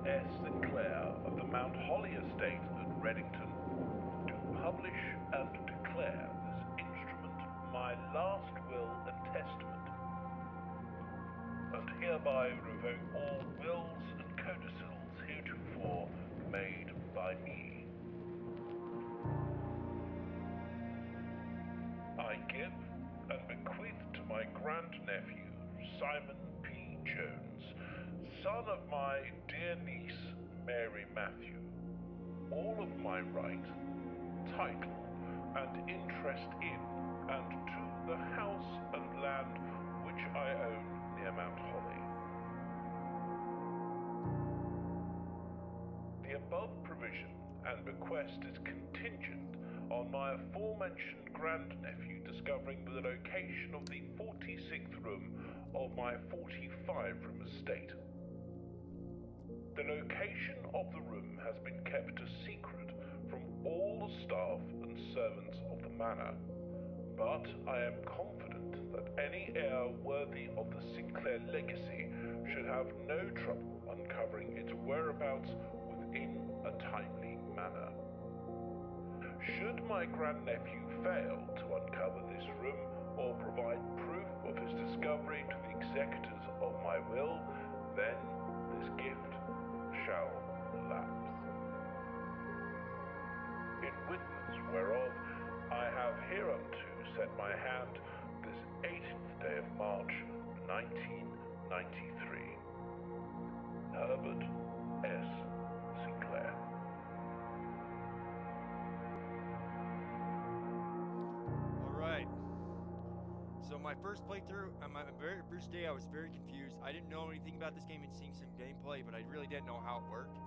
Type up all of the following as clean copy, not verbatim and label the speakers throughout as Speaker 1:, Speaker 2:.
Speaker 1: S. Sinclair of the Mount Holly Estate at Reddington, do publish and declare this instrument my last will and testament, and hereby revoke all wills and codicils heretofore made by me. I give and bequeath to my grandnephew, Simon P. Jones, son of my dear niece, Mary Matthew, all of my right, title, and interest in and to the house and land which I own near Mount Holly. The above provision and bequest is contingent on my aforementioned grandnephew discovering the location of the 46th room of my 45-room estate. The location of the room has been kept a secret from all the staff and servants of the manor, but I am confident that any heir worthy of the Sinclair legacy should have no trouble uncovering its whereabouts within a timely manner. Should my grandnephew fail to uncover this room or provide proof of his discovery to the executors of my will, then this gift shall lapse. In witness whereof I have hereunto set my hand this 18th day of March, 1993. Herbert S. Sinclair.
Speaker 2: Alright. So my first playthrough, on my very first day, I was very confused. I didn't know anything about this game and seeing some gameplay, but I really didn't know how it worked.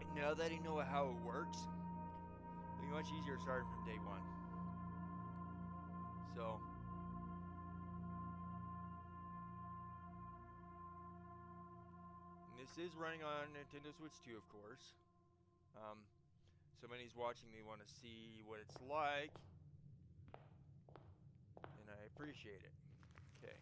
Speaker 2: And now that I know how it works, it'll be much easier starting from day one. So, and this is running on Nintendo Switch 2, of course. So many's watching me want to see what it's like, and I appreciate it. Okay.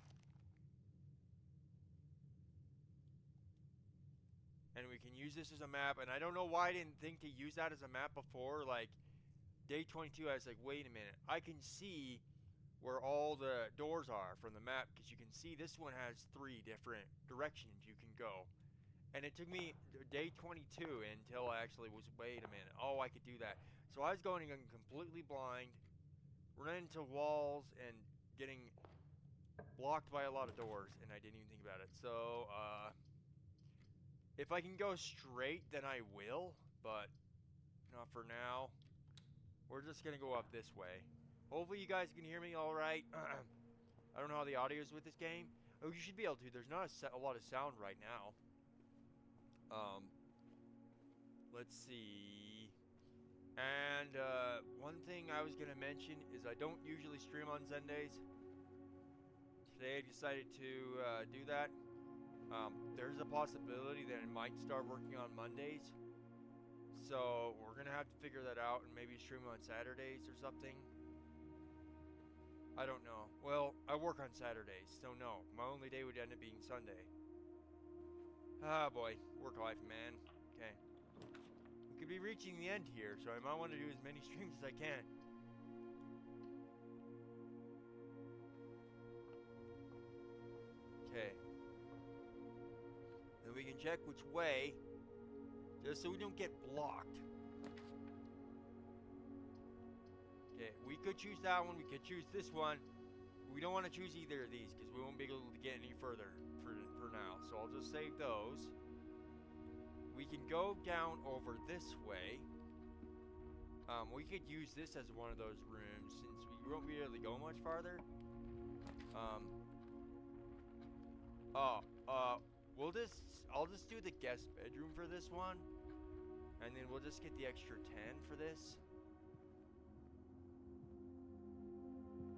Speaker 2: And we can use this as a map, and I don't know why I didn't think to use that as a map before. Like, day 22, I was like, wait a minute. I can see where all the doors are from the map, because you can see this one has 3 different directions you can go. And it took me day 22 until I actually was, wait a minute, oh, I could do that. So I was going in completely blind, running into walls, and getting blocked by a lot of doors, and I didn't even think about it. So, if I can go straight, then I will, but not for now. We're just going to go up this way. Hopefully you guys can hear me all right. I don't know how the audio is with this game. Oh, you should be able to. There's not a lot of sound right now. Let's see. And one thing I was going to mention is I don't usually stream on Sundays. Today I decided to do that. There's a possibility that I might start working on Mondays. So we're going to have to figure that out and maybe stream on Saturdays or something. I don't know. Well, I work on Saturdays, so no. My only day would end up being Sunday. Ah, boy. Work life, man. Okay. We could be reaching the end here, so I might want to do as many streams as I can. Okay. Then we can check which way, just so we don't get blocked. Okay, we could choose that one, we could choose this one. We don't want to choose either of these because we won't be able to get any further for now. So I'll just save those. We can go down over this way. We could use this as one of those rooms since we won't be able to go much farther. I'll just do the guest bedroom for this one, and then we'll just get the extra 10 for this.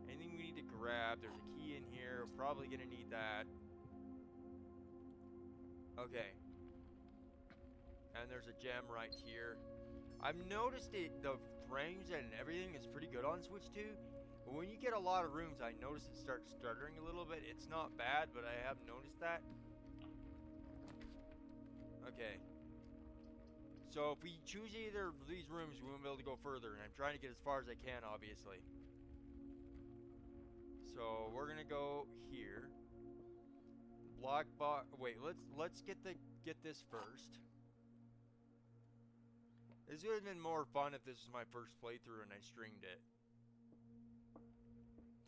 Speaker 2: Anything we need to grab, there's a key in here, we're probably gonna need that. Okay. And there's a gem right here. I've noticed the frames and everything is pretty good on Switch 2. But when you get a lot of rooms, I notice it starts stuttering a little bit. It's not bad, but I have noticed that. Okay. So if we choose either of these rooms, we won't be able to go further, and I'm trying to get as far as I can, obviously. So we're gonna go here. Block box. Wait, let's get this first. This would have been more fun if this was my first playthrough and I streamed it.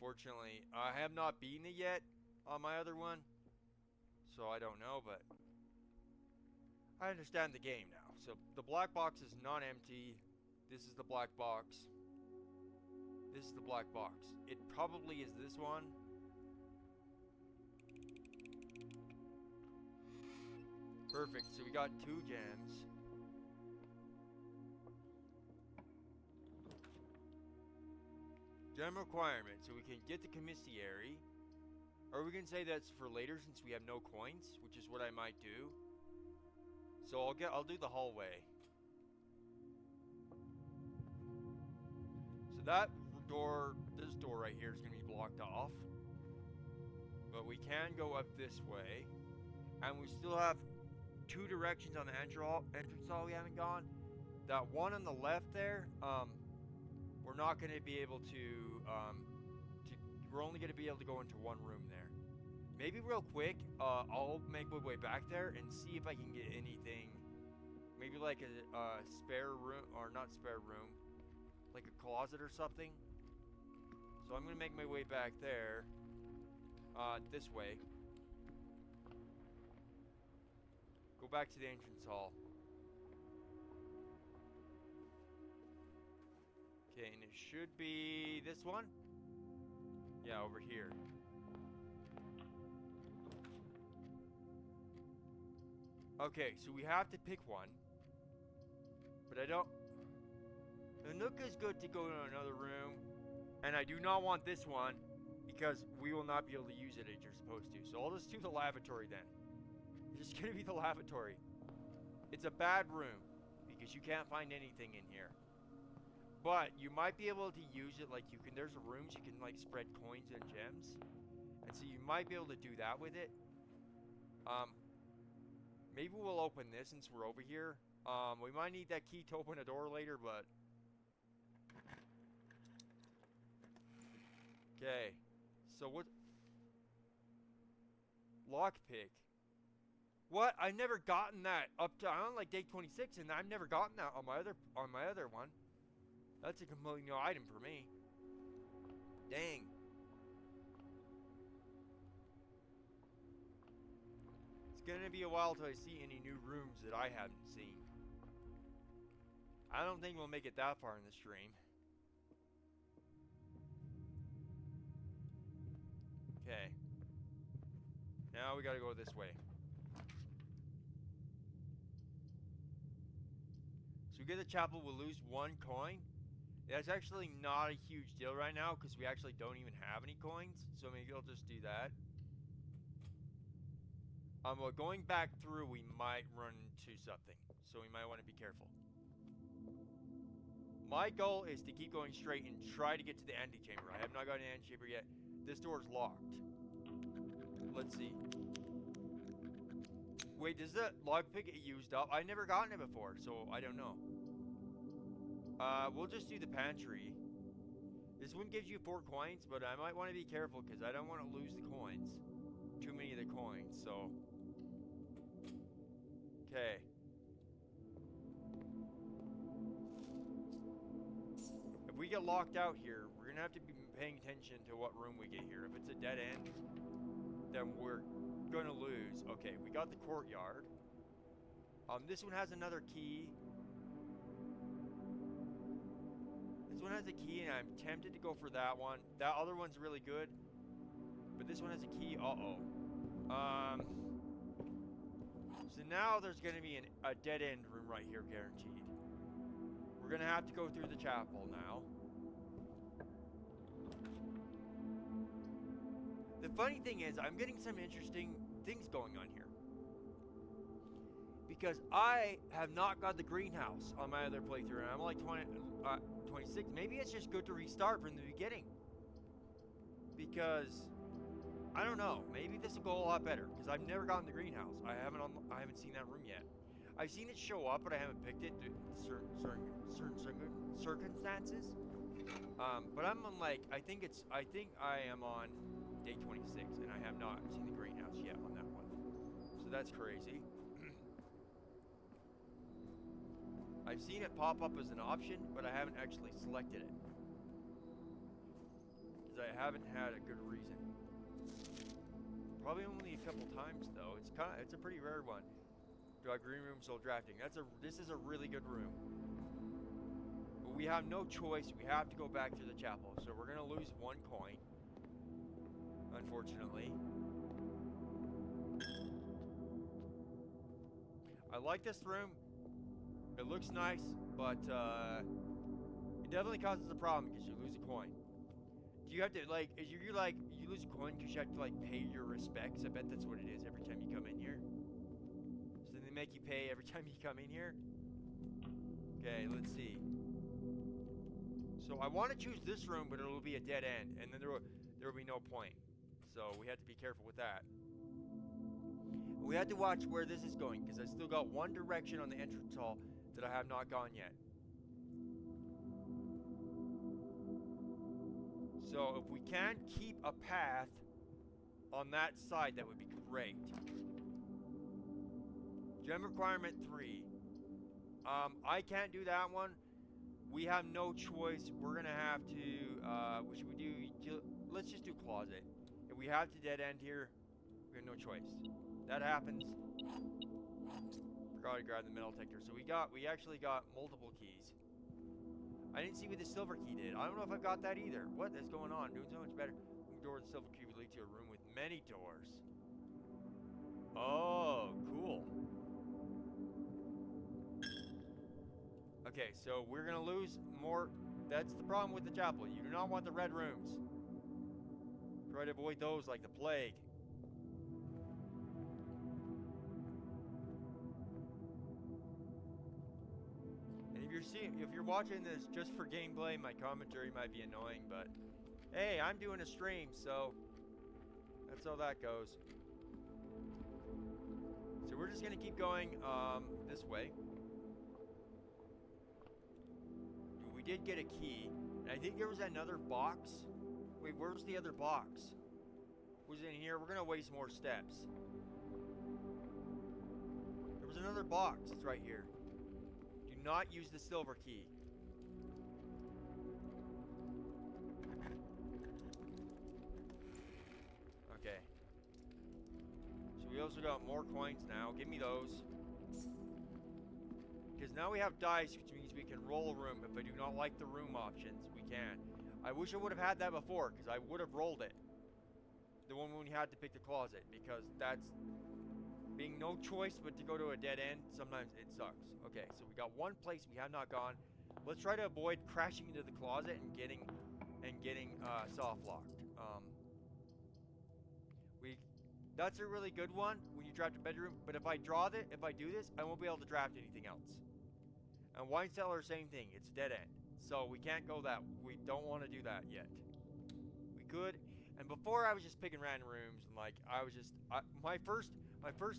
Speaker 2: Fortunately, I have not beaten it yet on my other one, so I don't know, but I understand the game now. So the black box is not empty. This is the black box. This is the black box. It probably is this one. Perfect. So we got 2 gems. Gem requirement. So we can get the commissary. Or we can say that's for later since we have no coins, which is what I might do. So I'll do the hallway. So that door, this door right here is going to be blocked off. But we can go up this way. And we still have 2 directions on the entrance hall we haven't gone. That one on the left there, we're not going to be able to, we're only going to be able to go into one room there. Maybe real quick, I'll make my way back there and see if I can get anything, maybe like a spare room, or not spare room, like a closet or something. So I'm going to make my way back there, this way. Go back to the entrance hall. Okay, and it should be this one? Yeah, over here. Okay, so we have to pick one. But I don't... The Nook is good to go to another room. And I do not want this one, because we will not be able to use it as you're supposed to. So I'll just do the lavatory then. It's just gonna be the lavatory. It's a bad room, because you can't find anything in here. But you might be able to use it, like you can, there's rooms you can like spread coins and gems. And so you might be able to do that with it. Maybe we'll open this since we're over here. We might need that key to open a door later, but... Okay. So what... Lockpick. What? I've never gotten that up to... I'm on like day 26 and I've never gotten that on my other one. That's a completely new item for me. Dang. It's gonna be a while till I see any new rooms that I haven't seen. I don't think we'll make it that far in the stream. Okay. Now we gotta go this way. So we get the chapel, we'll lose 1 coin. That's actually not a huge deal right now because we actually don't even have any coins. So maybe I'll just do that. Well, going back through, we might run into something. So we might want to be careful. My goal is to keep going straight and try to get to the antechamber. I have not gotten to the antechamber yet. This door is locked. Let's see. Wait, does the lockpick get used up? I've never gotten it before, so I don't know. We'll just do the pantry. This one gives you 4 coins, but I might want to be careful because I don't want to lose the coins. Too many of the coins, so... Okay. If we get locked out here, we're going to have to be paying attention to what room we get here. If it's a dead end, then we're going to lose. Okay, we got the courtyard. This one has another key. This one has a key, and I'm tempted to go for that one. That other one's really good, but this one has a key. Uh-oh. So now there's going to be a dead-end room right here, guaranteed. We're going to have to go through the chapel now. The funny thing is, I'm getting some interesting things going on here. Because I have not got the greenhouse on my other playthrough, and I'm like 26. Maybe it's just good to restart from the beginning. Because I don't know. Maybe this will go a lot better because I've never gotten the greenhouse. I haven't seen that room yet. I've seen it show up, but I haven't picked it due to certain circumstances. But I'm on like I think I am on day 26, and I have not seen the greenhouse yet on that one. So that's crazy. I've seen it pop up as an option, but I haven't actually selected it because I haven't had a good reason. Probably only a couple times though. It's a pretty rare one. Draw green room, soul drafting. This is a really good room. But we have no choice. We have to go back to the chapel. So we're gonna lose 1 coin. Unfortunately. I like this room. It looks nice, but it definitely causes a problem because you lose a coin. Do you have to like? Is you like you lose a coin because you have to like pay your respects? I bet that's what it is every time you come in here. So they make you pay every time you come in here. Okay, let's see. So I want to choose this room, but it'll be a dead end, and then there will be no point. So we have to be careful with that. We have to watch where this is going because I still got one direction on the entrance hall that I have not gone yet. So if we can keep a path on that side, that would be great. Gem requirement 3. I can't do that one. We have no choice. We're gonna have to. What should we do? Let's just do closet. If we have to dead end here, we have no choice. That happens. Forgot to grab the metal detector. So we actually got multiple keys. I didn't see what the silver key did. I don't know if I've got that either. What is going on? Doing so much better. The door with the silver key will lead to a room with many doors. Oh, cool. Okay, so we're gonna lose more. That's the problem with the chapel. You do not want the red rooms. Try to avoid those like the plague. If you're watching this just for gameplay, my commentary might be annoying, but hey, I'm doing a stream, so that's how that goes. So we're just gonna keep going this way. We did get a key, and I think there was another box. Wait, where's the other box? Was it in here? We're gonna waste more steps. There was another box. It's right here. Do not use the silver key. Okay. So we also got more coins now. Give me those. Because now we have dice, which means we can roll a room. If I do not like the room options, we can. I wish I would have had that before, because I would have rolled it. The one when you had to pick the closet, because that's being no choice but to go to a dead end. Sometimes it sucks. Okay, so we got one place we have not gone. Let's try to avoid crashing into the closet and getting soft locked. That's a really good one when you draft a bedroom. But if I do this, I won't be able to draft anything else. And wine cellar, same thing. It's a dead end. So we can't go that. We don't want to do that yet. We could. And before I was just picking random rooms and like I was just my first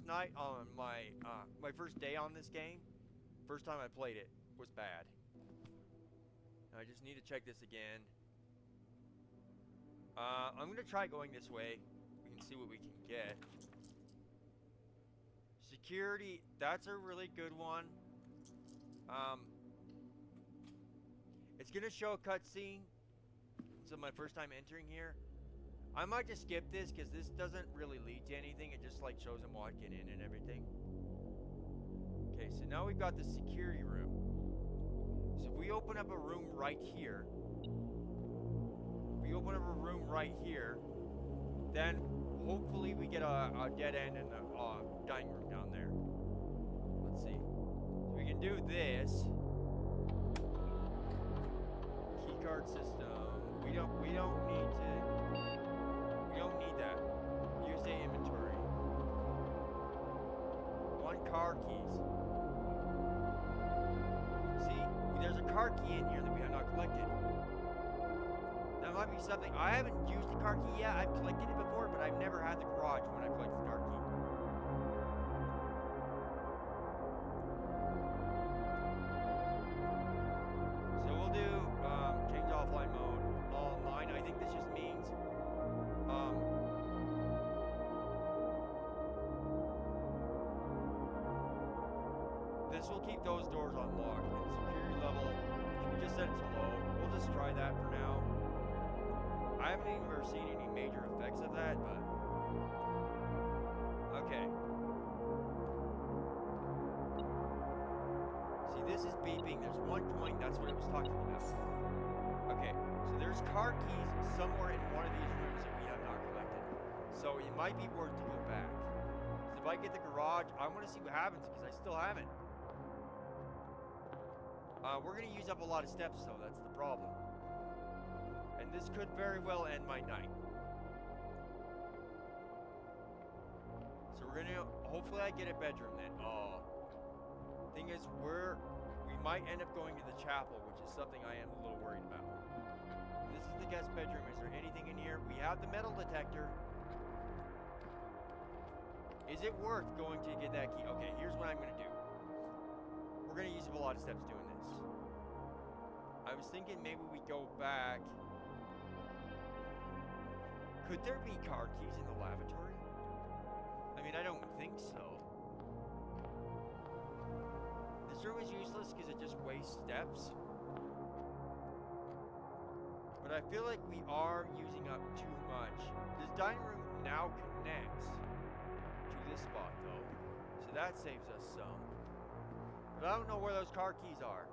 Speaker 2: night on my first day on this game, first time I played it, was bad. I just need to check this again. I'm gonna try going this way. We can see what we can get. Security, that's a really good one. It's gonna show a cutscene. So my first time entering here. I might just skip this because this doesn't really lead to anything. It just like shows them walking in and everything. Okay, so now we've got the security room. So if we open up a room right here, then hopefully we get a dead end in the dining room down there. Let's see. So we can do this. Keycard system. We don't need that. Use the inventory. 1 car keys. See, there's a car key in here that we have not collected. That might be something. I haven't used the car key yet. I've collected it before, but I've never had the garage when I collected the car key. this will keep those doors unlocked. And security level, should we just set it to low? We'll just try that for now. I haven't even ever seen any major effects of that, but... Okay. See, this is beeping. There's one point, that's what it was talking about. Okay, so there's car keys somewhere in one of these rooms that we have not collected. So it might be worth to go back. If I get the garage, I want to see what happens because I still haven't. We're going to use up a lot of steps though, that's the problem. And this could very well end my night. So we're going to, hopefully I get a bedroom then. Oh. Thing is, we might end up going to the chapel, which is something I am a little worried about. This is the guest bedroom. Is there anything in here? We have the metal detector. Is it worth going to get that key? Okay, here's what I'm going to do. We're going to use up a lot of steps doing this. I was thinking maybe we go back. Could there be car keys in the lavatory? I mean, I don't think so. This room is useless because it just wastes steps. But I feel like we are using up too much. This dining room now connects to this spot though, so that saves us some. But I don't know where those car keys are.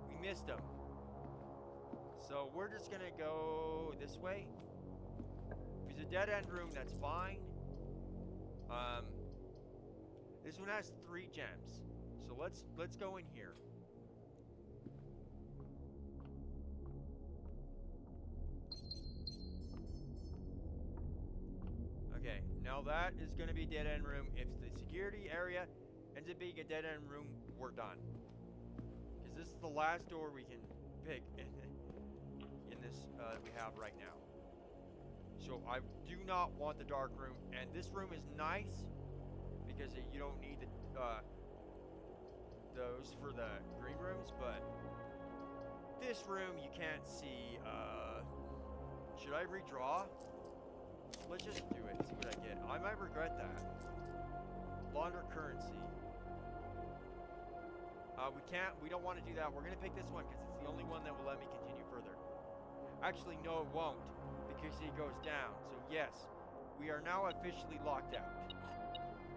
Speaker 2: We missed them. So we're just gonna go this way. If it's a dead end room, that's fine. This one has 3 gems. So let's go in here. Okay, now that is going to be a dead end room. If the security area ends up being a dead end room, we're done. Because this is the last door we can pick in this we have right now. So I do not want the dark room, and this room is nice because you don't need those for the green rooms, but this room you can't see. Should I redraw? Let's just do it, see what I get. I might regret that. Launder currency. We don't want to do that. We're gonna pick this one because it's the only one that will let me continue further. Actually, no it won't, because it goes down. So yes, we are now officially locked out.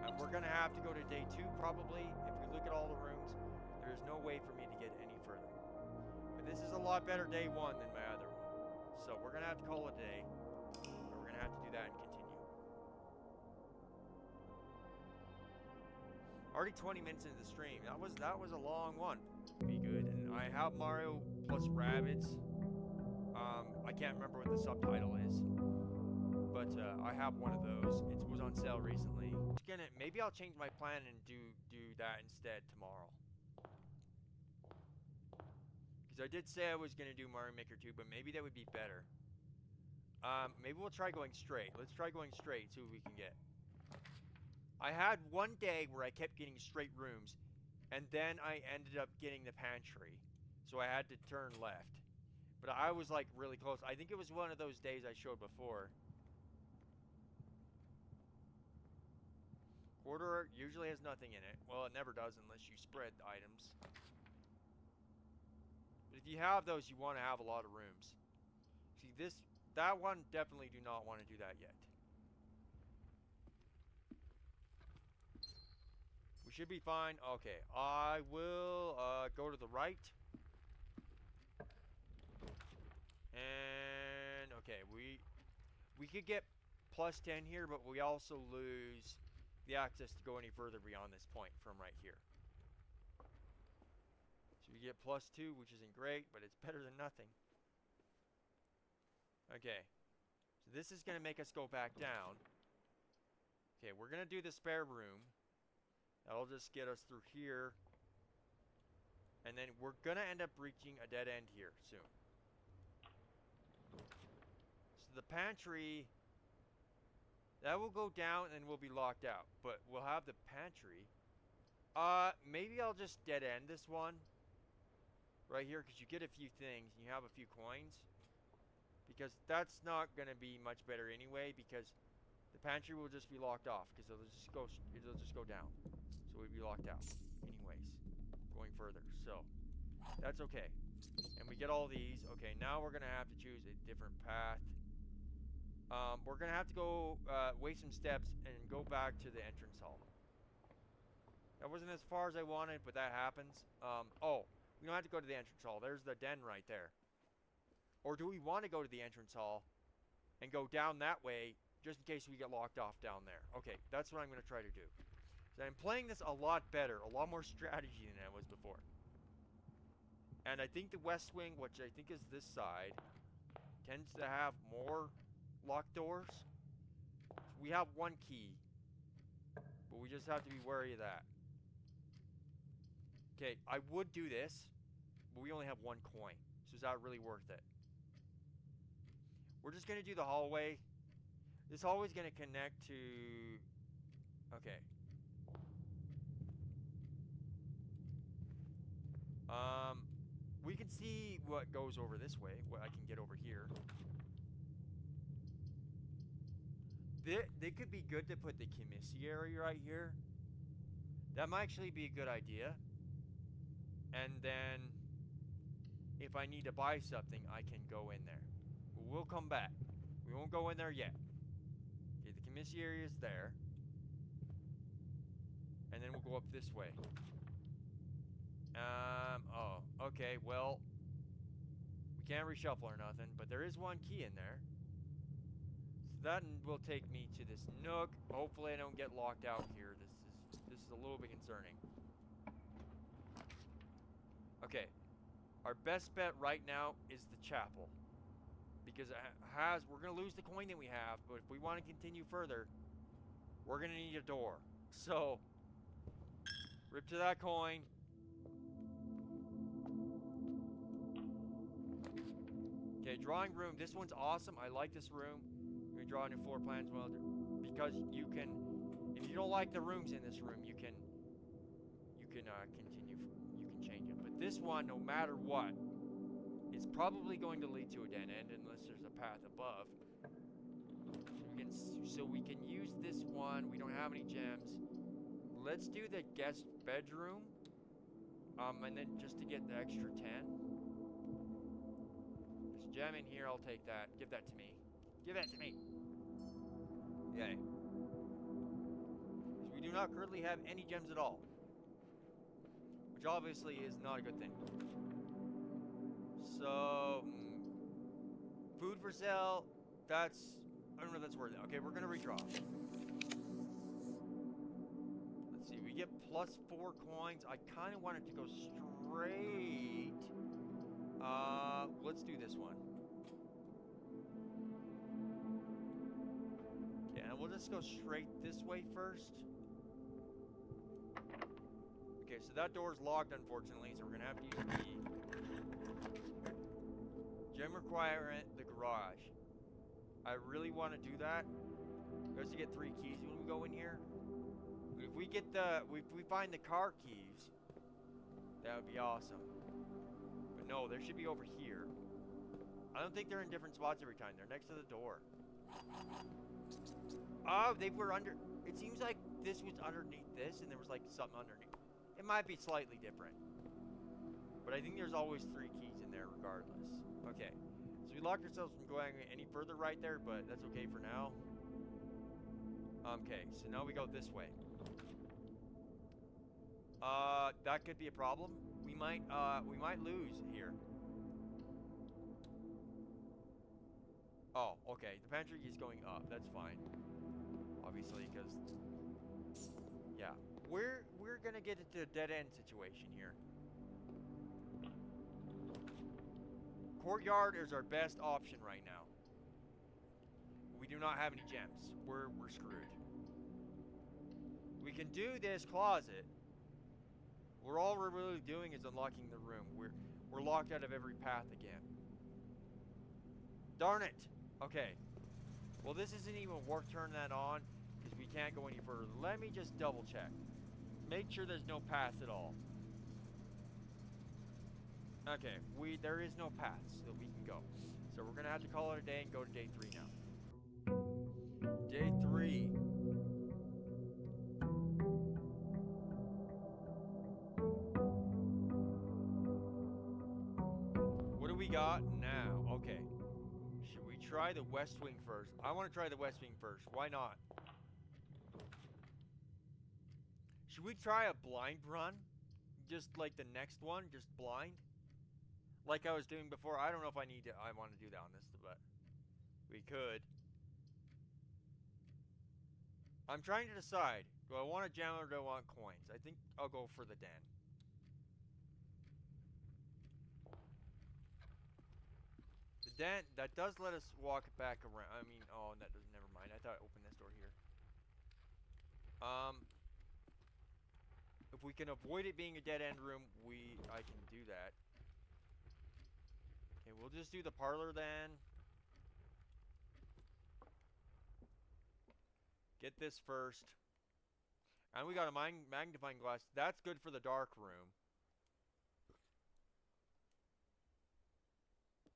Speaker 2: And we're gonna have to go to day 2 probably. If we look at all the rooms, there is no way for me to get any further. But this is a lot better day 1 than my other one. So we're gonna have to call it a day. We're gonna have to do that and continue. Already 20 minutes into the stream. That was a long one. Be good. And I have Mario plus Rabbids. I can't remember what the subtitle is, but I have one of those. It was on sale recently. Maybe I'll change my plan and do that instead tomorrow. Because I did say I was gonna do Mario Maker 2, but maybe that would be better. Maybe we'll try going straight. Let's try going straight, see what we can get. I had one day where I kept getting straight rooms, and then I ended up getting the pantry, so I had to turn left. But I was like really close. I think it was one of those days I showed before. Quarter usually has nothing in it. Well, it never does unless you spread items. But if you have those, you want to have a lot of rooms. See, that one definitely do not want to do that yet. We should be fine. Okay, I will go to the right. And okay, we could get plus 10 here, but we also lose the access to go any further beyond this point from right here. So we get plus 2, which isn't great, but it's better than nothing. Okay, so this is going to make us go back down. Okay, we're going to do the spare room. That'll just get us through here. And then we're going to end up reaching a dead end here soon. So the pantry, that will go down and we'll be locked out. But we'll have the pantry. Maybe I'll just dead end this one right here, because you get a few things and you have a few coins. Because that's not going to be much better anyway, because the pantry will just be locked off, because it'll just go down. So we'd be locked out. Anyways, going further. So, that's okay. And we get all these. Okay, now we're going to have to choose a different path. We're going to have to go waste some steps and go back to the entrance hall. That wasn't as far as I wanted, but that happens. Oh, we don't have to go to the entrance hall. There's the den right there. Or do we want to go to the entrance hall and go down that way just in case we get locked off down there? Okay, that's what I'm going to try to do. So I'm playing this a lot better, a lot more strategy than I was before. And I think the west wing, which I think is this side, tends to have more locked doors. We have one key, but we just have to be wary of that. Okay, I would do this, but we only have one coin. So is that really worth it? We're just going to do the hallway. This hallway's going to connect to... Okay. We can see what goes over this way, what I can get over here. They could be good to put the commissary right here. That might actually be a good idea. And then, if I need to buy something, I can go in there. But we'll come back. We won't go in there yet. Okay, the commissary is there. And then we'll go up this way. Oh, okay, well, we can't reshuffle or nothing, but there is one key in there. So that will take me to this nook. Hopefully I don't get locked out here. This is a little bit concerning. Okay, our best bet right now is the chapel. Because we're going to lose the coin that we have, but if we want to continue further, we're going to need a door. So, rip to that coin. Okay, drawing room. This one's awesome. I like this room. We're going to draw new floor plans. Well, because you can, if you don't like the rooms in this room, you can continue. You can change it. But this one, no matter what, it's probably going to lead to a dead end unless there's a path above. So we can use this one. We don't have any gems. Let's do the guest bedroom. And then just to get the extra 10. There's a gem in here. I'll take that. Give that to me. Give that to me. Yay. Because we do not currently have any gems at all. Which obviously is not a good thing. So, food for sale, I don't know if that's worth it. Okay, we're going to redraw. Let's see, we get plus 4 coins. I kind of wanted to go straight. Let's do this one. Yeah, and we'll just go straight this way first. Okay, so that door's locked, unfortunately, so we're going to have to use the key. Gem requirement, the garage. I really want to do that. We have to get 3 keys when we go in here. But if we get if we find the car keys, that would be awesome. But no, they should be over here. I don't think they're in different spots every time. They're next to the door. Oh, they were under. It seems like this was underneath this, and there was like something underneath. It might be slightly different. But I think there's always 3 keys in there regardless. Okay. So we locked ourselves from going any further right there, but that's okay for now. Okay, so now we go this way. That could be a problem. We might lose here. Oh, okay. The pantry is going up. That's fine. Obviously, because yeah, we're gonna get into a dead end situation here. Courtyard is our best option right now. We do not have any gems. We're screwed. We can do this closet. All we're really doing is unlocking the room. We're locked out of every path again. Darn it. Okay. Well, this isn't even worth turning that on because we can't go any further. Let me just double check. Make sure there's no path at all. Okay, there is no path that we can go. So we're going to have to call it a day and go to day 3 now. Day 3. try the west wing first. I want to try the west wing first. Why not? Should we try a blind run? Just like the next one, just blind? Like I was doing before. I don't know if I want to do that on this, but we could. I'm trying to decide. Do I want a gem or do I want coins? I think I'll go for the den. The den, that does let us walk back around. I mean, oh, that doesn't, never mind. I thought I opened this door here. If we can avoid it being a dead-end room, I can do that. Okay, we'll just do the parlor then. Get this first. And we got a magnifying glass. That's good for the dark room.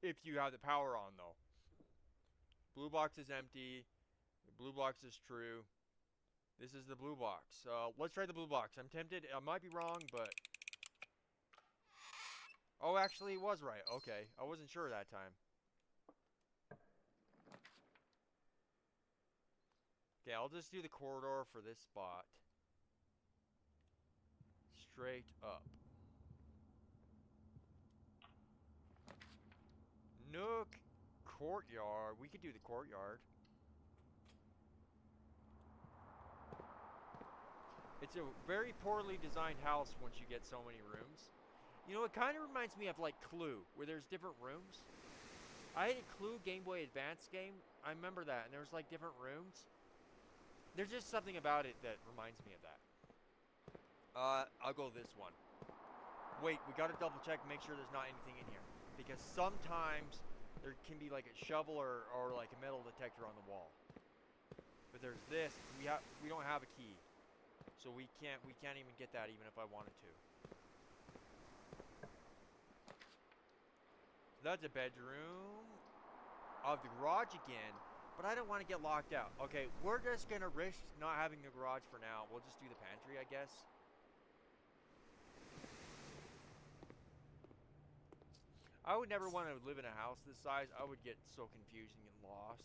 Speaker 2: If you have the power on, though. Blue box is empty. The blue box is true. This is the blue box. Let's try the blue box. I'm tempted. I might be wrong, but... Oh, actually, it was right. Okay. I wasn't sure that time. Okay, I'll just do the corridor for this spot. Straight up. Nook. Courtyard. We could do the courtyard. It's a very poorly designed house once you get so many rooms. You know, it kind of reminds me of like Clue, where there's different rooms. I had a Clue Game Boy Advance game. I remember that, and there was like different rooms. There's just something about it that reminds me of that. I'll go this one. Wait, we gotta double check, make sure there's not anything in here. Because sometimes there can be like a shovel or like a metal detector on the wall. But there's this, we don't have a key. So we can't even get that even if I wanted to. So that's a bedroom. Of the garage again. But I don't want to get locked out. Okay, we're just going to risk not having the garage for now. We'll just do the pantry, I guess. I would never want to live in a house this size. I would get so confused and get lost.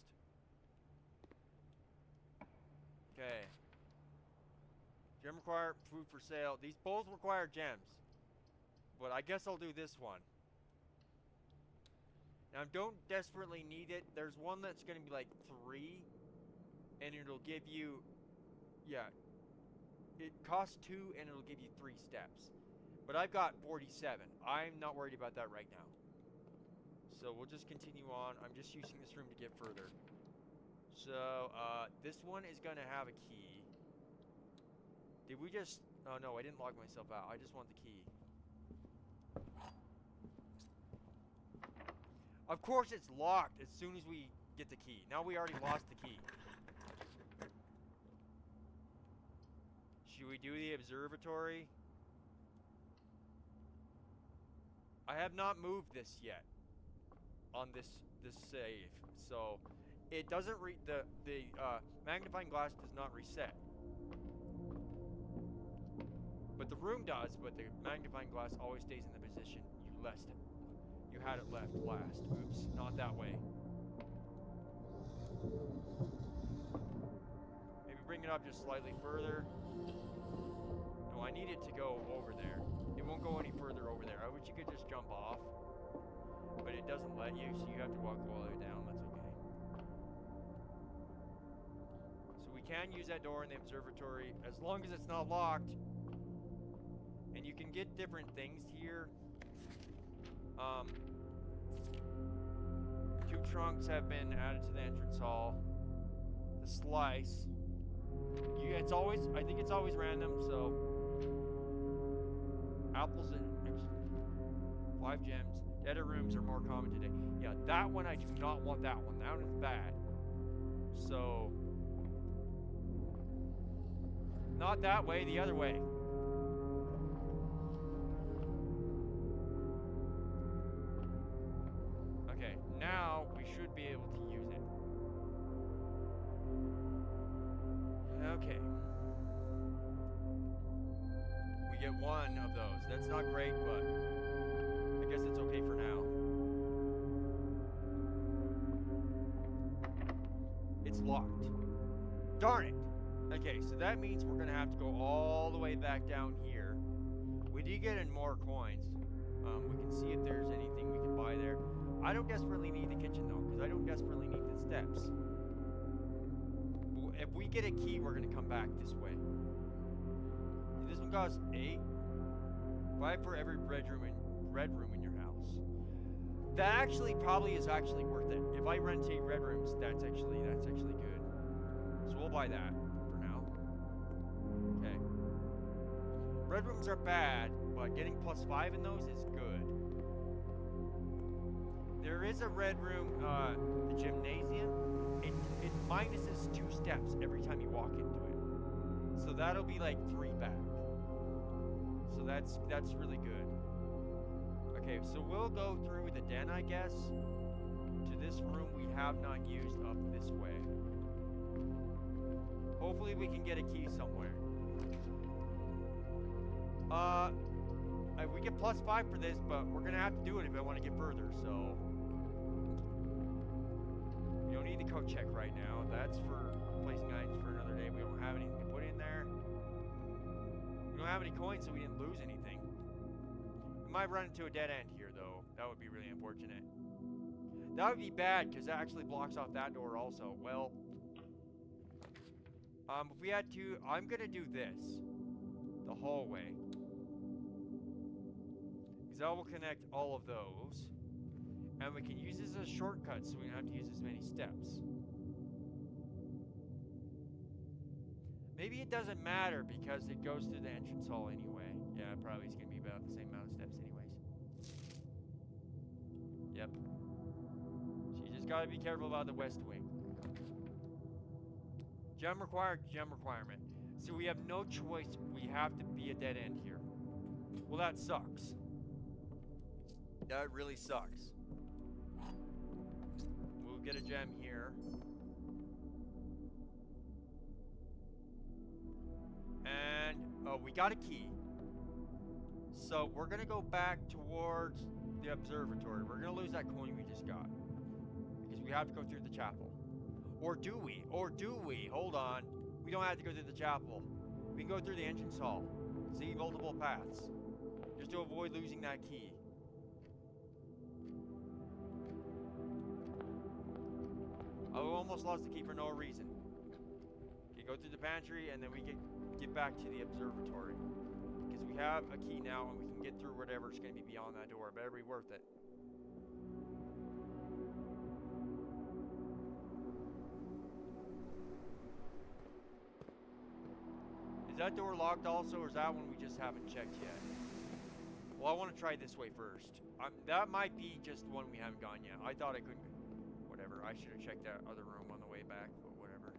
Speaker 2: Okay. Gem require, food for sale. These both require gems. But I guess I'll do this one. Now, don't desperately need it. There's one that's going to be like 3. And it'll give you... Yeah. It costs 2 and it'll give you 3 steps. But I've got 47. I'm not worried about that right now. So we'll just continue on. I'm just using this room to get further. So, this one is going to have a key. Did we just... Oh, no, I didn't log myself out. I just want the key. Of course it's locked as soon as we get the key. Now we already lost the key. Should we do the observatory? I have not moved this yet on this save. So it doesn't the magnifying glass does not reset. But the room does, but the magnifying glass always stays in the position you left it. You had it left last. Oops, not that way. Maybe bring it up just slightly further. No, I need it to go over there. It won't go any further over there. I wish you could just jump off. But it doesn't let you, so you have to walk all the way down. That's okay. So we can use that door in the observatory as long as it's not locked. And you can get different things here. 2 trunks have been added to the entrance hall. The slice. I think it's always random, so. Apples and 5 gems. Deader rooms are more common today. Yeah, that one, I do not want that one. That one is bad. So. Not that way, the other way. Okay, now we should be able to use it. Okay. We get 1 of those. That's not great, but I guess it's okay for now. locked. Darn it. Okay, so that means we're gonna have to go all the way back down here. We did get in more coins. We can see if there's anything we can buy there. I don't desperately need the kitchen though, because I don't desperately need the steps. If we get a key, we're gonna come back this way. This one costs 8. 5 for every red room in your house. That actually probably is actually worth it. If I rent 8 red rooms, that's actually good. So we'll buy that for now. Okay. Red rooms are bad, but getting +5 in those is good. There is a red room, the gymnasium. It minuses 2 steps every time you walk into it. So that'll be like 3 back. So that's really good. Okay, so we'll go through the den, I guess, to this room we have not used up this way. Hopefully we can get a key somewhere. We get +5 for this, but we're gonna have to do it if I want to get further, so. We don't need the code check right now. That's for placing items for another day. We don't have anything to put in there. We don't have any coins, so we didn't lose anything. We might run into a dead end here, though. That would be really unfortunate. That would be bad, because that actually blocks off that door also. Well, if we had to, I'm going to do this. The hallway. Because that will connect all of those. And we can use this as a shortcut, so we don't have to use as many steps. Maybe it doesn't matter because it goes through the entrance hall anyway. Yeah, probably it's going to be about the same amount of steps anyways. Yep. So you just got to be careful about the west wing. Gem required, gem requirement. So we have no choice. We have to be a dead end here. Well, that sucks. That really sucks. We'll get a gem here. And, oh, we got a key. So we're going to go back towards the observatory. We're going to lose that coin we just got. Because we have to go through the chapel. Or do we? Or do we? Hold on. We don't have to go through the chapel. We can go through the entrance hall. See multiple paths. Just to avoid losing that key. I almost lost the key for no reason. Okay, go through the pantry and then we get back to the observatory. Because we have a key now and we can get through whatever's going to be beyond that door. Better be worth it. Is that door locked also, or is that one we just haven't checked yet? Well, I want to try this way first. That might be just one we haven't gone yet. I thought I couldn't. Whatever. I should have checked that other room on the way back, but whatever.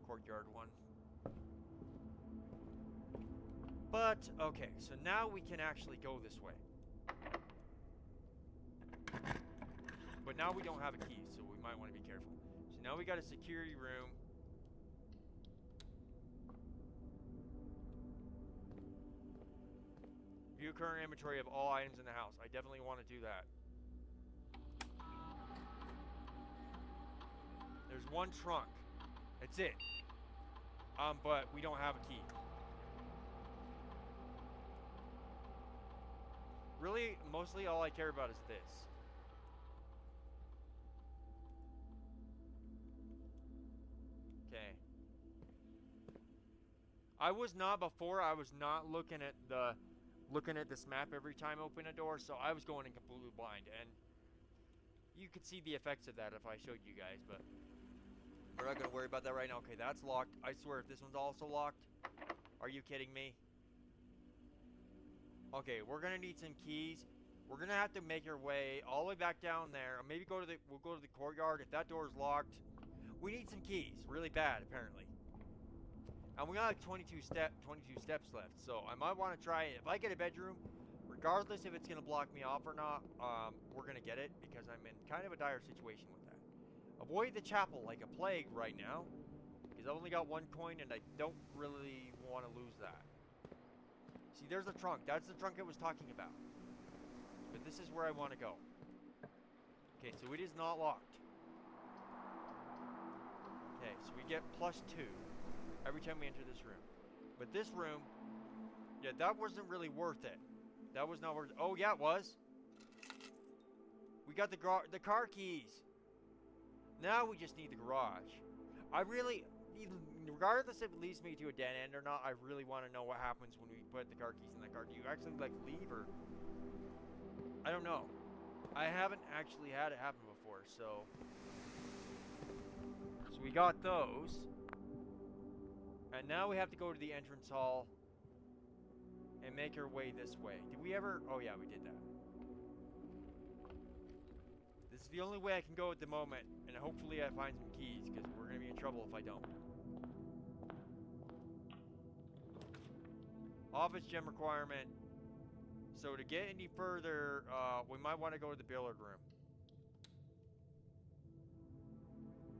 Speaker 2: Courtyard one. But, okay, so now we can actually go this way. But now we don't have a key, so we might want to be careful. So now we got a security room. View current inventory of all items in the house. I definitely want to do that. There's one trunk. That's it. But we don't have a key. Really, mostly all I care about is this. Okay. I was not looking at this map every time I open a door, so I was going in completely blind, and you could see the effects of that if I showed you guys, but we're not going to worry about that right now. Okay, that's locked. I swear, if this one's also locked, are you kidding me? Okay, we're going to need some keys. We're going to have to make our way all the way back down there, or maybe we'll go to the courtyard. If that door is locked, we need some keys, really bad, apparently. And we got like 22 steps left, so I might want to try it. If I get a bedroom, regardless if it's going to block me off or not, we're going to get it because I'm in kind of a dire situation with that. Avoid the chapel like a plague right now, because I've only got 1 coin and I don't really want to lose that. See, there's the trunk. That's the trunk I was talking about. But this is where I want to go. Okay, so it is not locked. so we get +2 every time we enter this room. But this room, yeah, that wasn't really worth it. That was not worth it. Oh, yeah, it was. We got the car keys. Now we just need the garage. I really, regardless if it leads me to a dead end or not, I really want to know what happens when we put the car keys in the car. Do you actually, like, leave or... I don't know. I haven't actually had it happen before, so... So we got those. And now we have to go to the entrance hall and make our way this way. Did we ever... Oh, yeah, we did that. This is the only way I can go at the moment, and hopefully I find some keys, because we're going to be in trouble if I don't. Office gem requirement. So to get any further, we might want to go to the billiard room.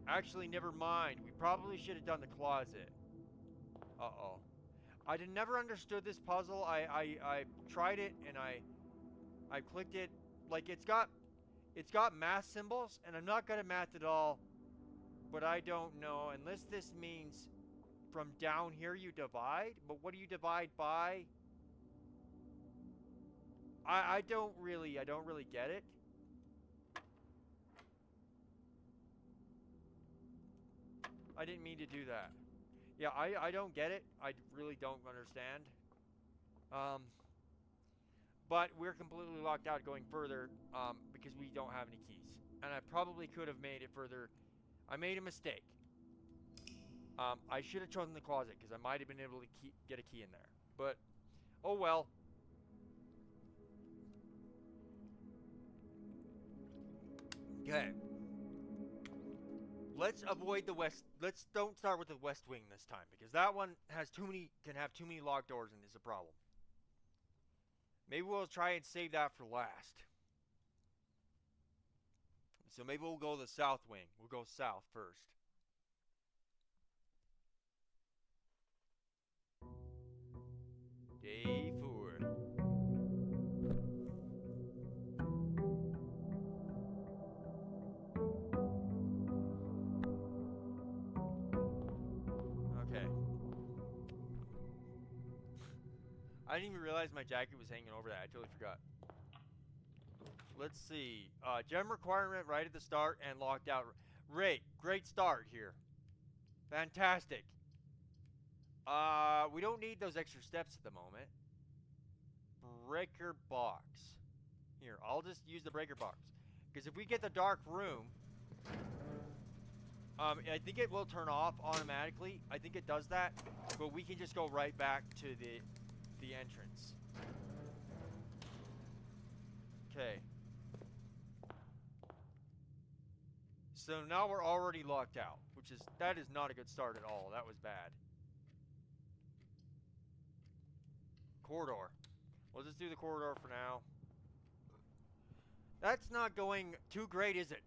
Speaker 2: Actually, never mind. We probably should have done the closet. Uh-oh. I never understood this puzzle. I tried it, and I clicked it. Like, it's got math symbols, and I'm not good at math at all. But I don't know. Unless this means from down here you divide. But what do you divide by? I don't really get it. I didn't mean to do that. Yeah, I don't get it. I really don't understand. But we're completely locked out going further because we don't have any keys. And I probably could have made it further. I made a mistake. I should have chosen the closet because I might have been able to get a key in there. But, oh well. Okay. Let's avoid the west. Don't start with the west wing this time, because that one can have too many locked doors and is a problem. Maybe we'll try and save that for last. So maybe we'll go the south wing. We'll go south first. Day 4. Okay. I didn't even realize my jacket was hanging over that. I totally forgot. Let's see. Gem requirement right at the start and locked out. Great start here. Fantastic. We don't need those extra steps at the moment. Breaker box. Here, I'll just use the breaker box. Because if we get the dark room, I think it will turn off automatically. I think it does that. But we can just go right back to the entrance. Okay. So now we're already locked out, that is not a good start at all. That was bad. Corridor. We'll just do the corridor for now. That's not going too great, is it?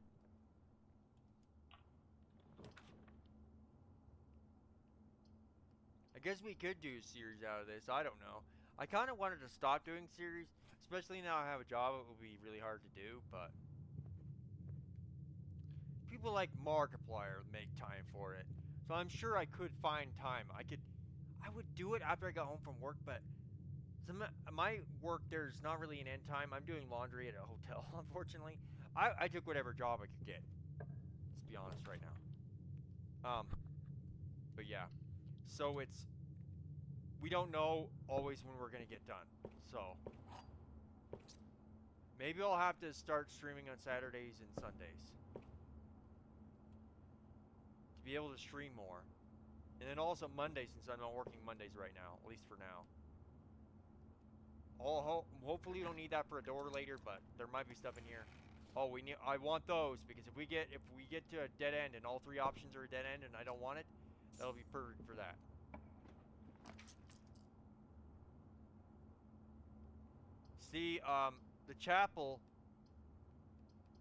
Speaker 2: I guess we could do a series out of this. I don't know. I kind of wanted to stop doing series, especially now I have a job. It will be really hard to do, but people like Markiplier make time for it. So I'm sure I could find time. I would do it after I got home from work, but my work, there's not really an end time. I'm doing laundry at a hotel, unfortunately. I took whatever job I could get. Let's be honest right now. But yeah. So we don't know always when we're going to get done. So maybe I'll have to start streaming on Saturdays and Sundays to be able to stream more. And then also Mondays, since I'm not working Mondays right now, at least for now. Hopefully you don't need that for a door later, but there might be stuff in here. Oh, I want those, because if we get to a dead end and all three options are a dead end and I don't want it, that'll be perfect for that. See, the chapel,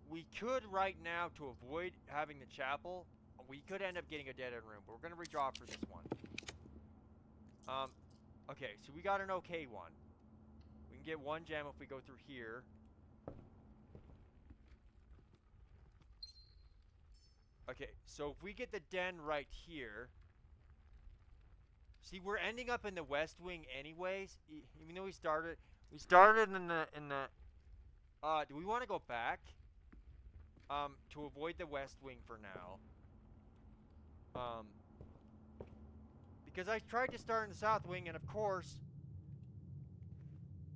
Speaker 2: we could right now, to avoid having the chapel, we could end up getting a dead end room, but we're going to redraw for this one. Okay, so we got an okay one. We can get one gem if we go through here. Okay, so if we get the den right here. See, we're ending up in the West Wing anyways. Even though we started in the. Do we want to go back? To avoid the West Wing for now. Because I tried to start in the South Wing, and of course,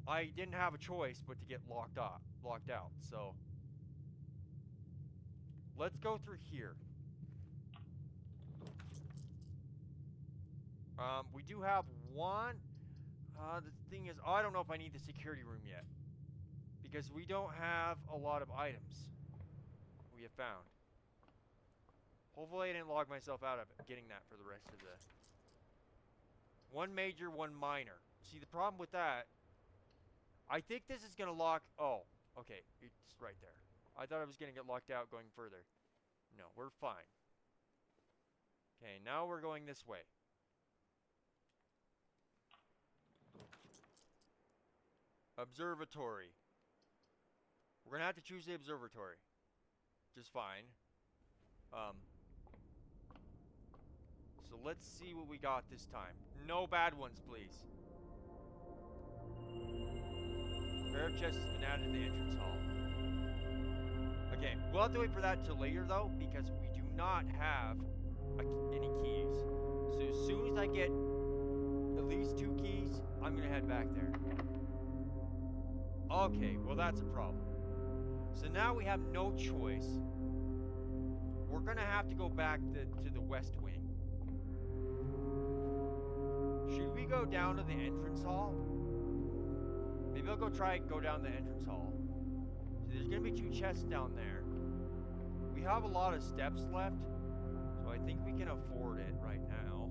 Speaker 2: I didn't have a choice but to get locked out. So let's go through here. We do have one. The thing is, I don't know if I need the security room yet. Because we don't have a lot of items we have found. Hopefully I didn't log myself out of it, getting that for the rest of the... One major, one minor. See, the problem with that... I think this is going to lock... Oh, okay, it's right there. I thought I was going to get locked out going further. No, we're fine. Okay, now we're going this way. Observatory. We're gonna have to choose the observatory. Just fine. So let's see what we got this time. No bad ones, please. Pair of chests has been added to the entrance hall. Okay, we'll have to wait for that till later though, because we do not have any keys. So as soon as I get at least 2 keys, I'm gonna head back there. Okay, well that's a problem. So now we have no choice. We're gonna have to go back to the West Wing. Should we go down to the entrance hall? Maybe I'll go down the entrance hall. So there's gonna be 2 chests down there. We have a lot of steps left, so I think we can afford it right now.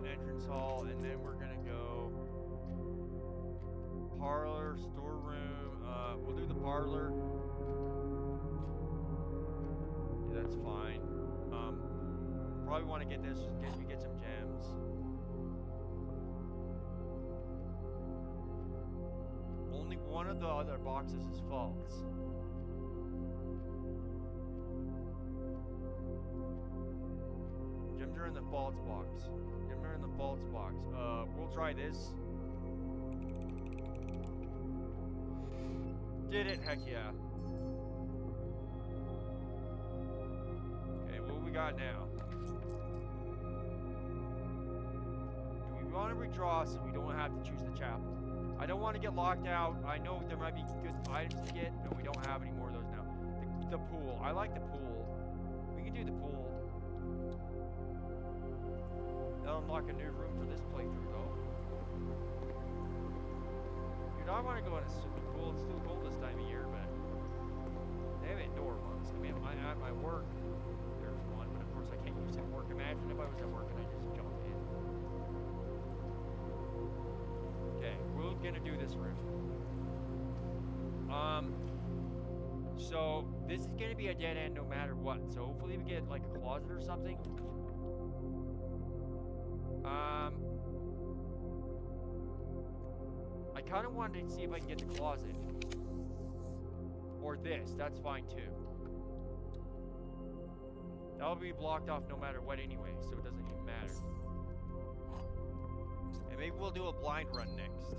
Speaker 2: Entrance hall, and then we're gonna go parlor, storeroom. We'll do the parlor. Yeah, that's fine. Probably want to get this in case we get some gems. Only one of the other boxes is false. Gems are in the false box. In the false box. We'll try this. Did it? Heck yeah. Okay, what we got now? Do we want to redraw so we don't have to choose the chapel? I don't want to get locked out. I know there might be good items to get, but we don't have any more of those now. The pool. I like the pool. We can do the pool. That'll unlock a new room for this playthrough, though. Dude, I want to go in a swimming pool. It's too cold this time of year, but they have indoor ones. I mean, at my work, there's one, but of course I can't use it at work. Imagine if I was at work and I just jumped in. Okay, we're gonna do this room. So this is gonna be a dead end no matter what. So hopefully we get like a closet or something. I kind of wanted to see if I can get the closet. Or this, that's fine too. That'll be blocked off no matter what anyway, so it doesn't even matter. And maybe we'll do a blind run next.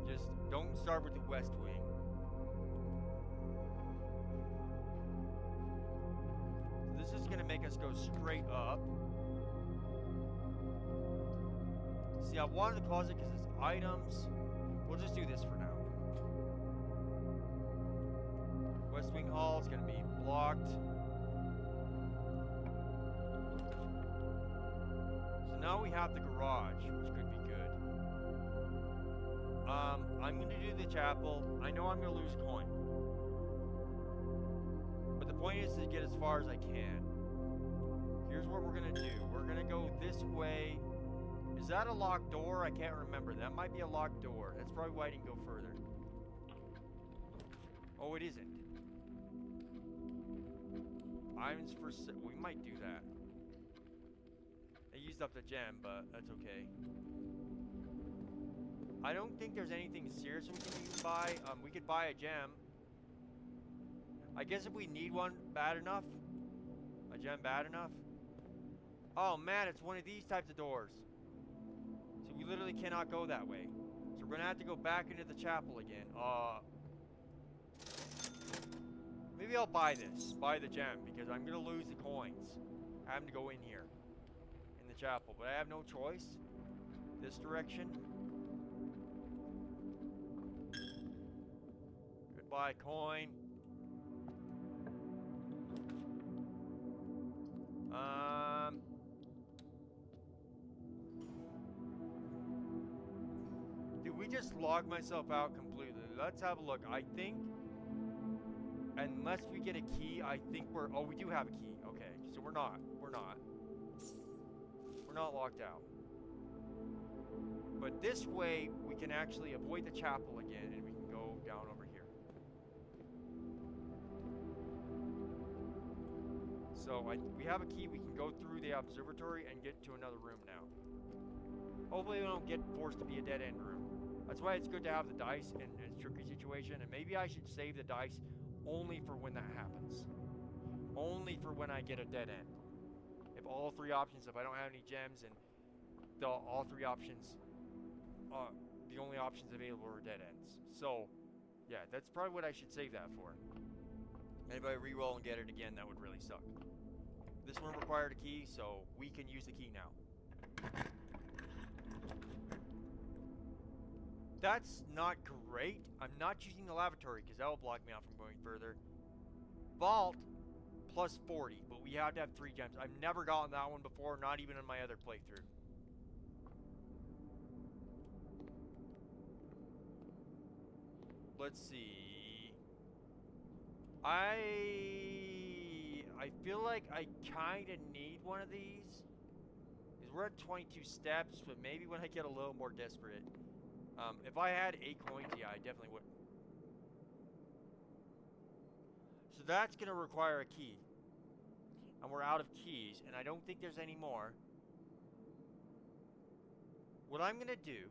Speaker 2: Just don't start with the West Wing. So this is gonna make us go straight up. See, I wanted the closet because it's items. We'll just do this for now. West Wing Hall is going to be blocked. So now we have the garage, which could be good. I'm going to do the chapel. I know I'm going to lose a coin. But the point is to get as far as I can. Here's what we're going to do. We're going to go this way. Is that a locked door? I can't remember. That might be a locked door. That's probably why I didn't go further. Oh, it isn't. Items for we might do that. I used up the gem, but that's okay. I don't think there's anything serious we can even buy. We could buy a gem. I guess if we need one bad enough, a gem bad enough. Oh man, it's one of these types of doors. So we literally cannot go that way. So we're gonna have to go back into the chapel again. Maybe I'll buy this. Buy the gem, because I'm gonna lose the coins. I have to go in here. In the chapel, but I have no choice. This direction. Goodbye, coin. Did we just log myself out completely? Let's have a look. I think, unless we get a key, I think we're, oh, we do have a key. Okay, so we're not locked out. But this way, we can actually avoid the chapel again, and we can go down over here. So we have a key. We can go through the observatory and get to another room now. Hopefully we don't get forced to be a dead-end room. That's why it's good to have the dice in a tricky situation, and maybe I should save the dice only for when that happens. Only for when I get a dead end. If all three options, if I don't have any gems, and all three options, the only options available are dead ends. So, yeah, that's probably what I should save that for. And if I re-roll and get it again, that would really suck. This one required a key, so we can use the key now. That's not great. I'm not using the lavatory because that will block me out from going further. Vault plus 40, but we have to have 3 gems. I've never gotten that one before, not even in my other playthrough. Let's see. I feel like I kind of need one of these. Because we're at 22 steps, but maybe when I get a little more desperate. If I had 8 coins, yeah, I definitely would. So that's going to require a key. And we're out of keys, and I don't think there's any more. What I'm going to do,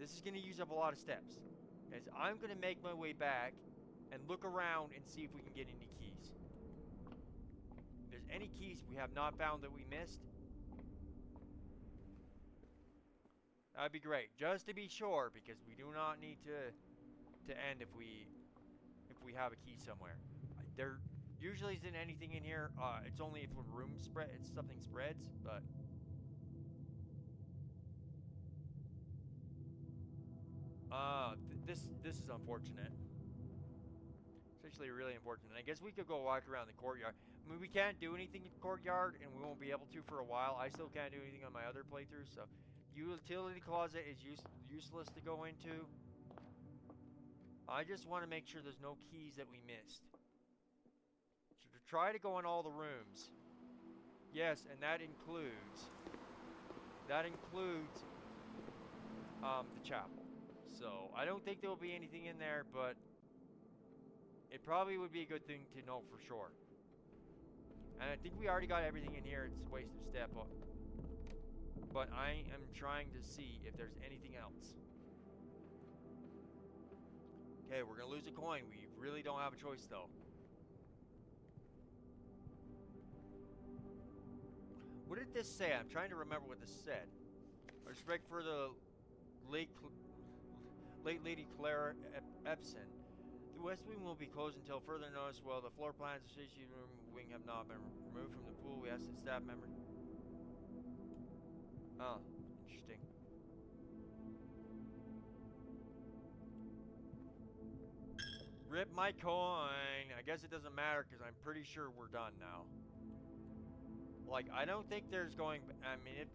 Speaker 2: this is going to use up a lot of steps, is I'm going to make my way back and look around and see if we can get any keys. If there's any keys we have not found that we missed, that'd be great, just to be sure, because we do not need to end if we have a key somewhere. There usually isn't anything in here. It's only if a room something spreads, but this is unfortunate. It's actually really unfortunate. I guess we could go walk around the courtyard. I mean, we can't do anything in the courtyard, and we won't be able to for a while. I still can't do anything on my other playthroughs, so utility closet is useless to go into. I just want to make sure there's no keys that we missed. So to try to go in all the rooms. Yes, and that includes the chapel. So I don't think there will be anything in there, but it probably would be a good thing to know for sure. And I think we already got everything in here. It's a waste of step up. But I am trying to see if there's anything else. Okay, we're going to lose a coin. We really don't have a choice, though. What did this say? I'm trying to remember what this said. Respect for the late Lady Clara Epson. The West Wing will be closed until further notice. While the floor plans of the station room wing have not been removed from the pool, we asked the staff member. Oh, interesting. Rip my coin. I guess it doesn't matter because I'm pretty sure we're done now. Like, I don't think there's going. I mean, if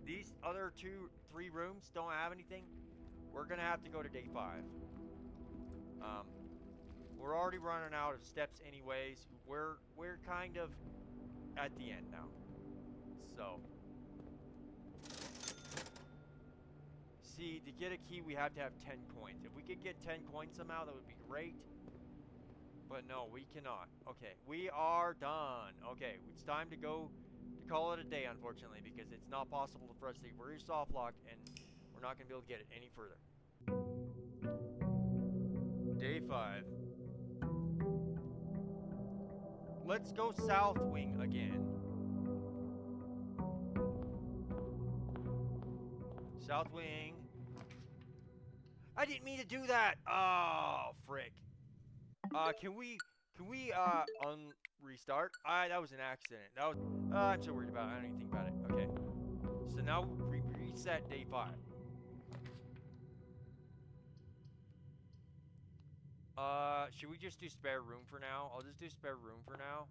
Speaker 2: these other 3 rooms don't have anything, we're gonna have to go to day 5. We're already running out of steps anyways. We're kind of at the end now. So, see, to get a key, we have to have 10 coins. If we could get 10 coins somehow, that would be great. But no, we cannot. Okay, we are done. Okay, it's time to go call it a day, unfortunately, because it's not possible for us to re-soft lock, and we're not going to be able to get it any further. Day 5. Let's go south wing again. South wing. I didn't mean to do that. Oh, frick. Can we restart? That was an accident. That was, I'm so worried about it. I don't even think about it. Okay. So now we reset day 5. Should we just do spare room for now? I'll just do spare room for now.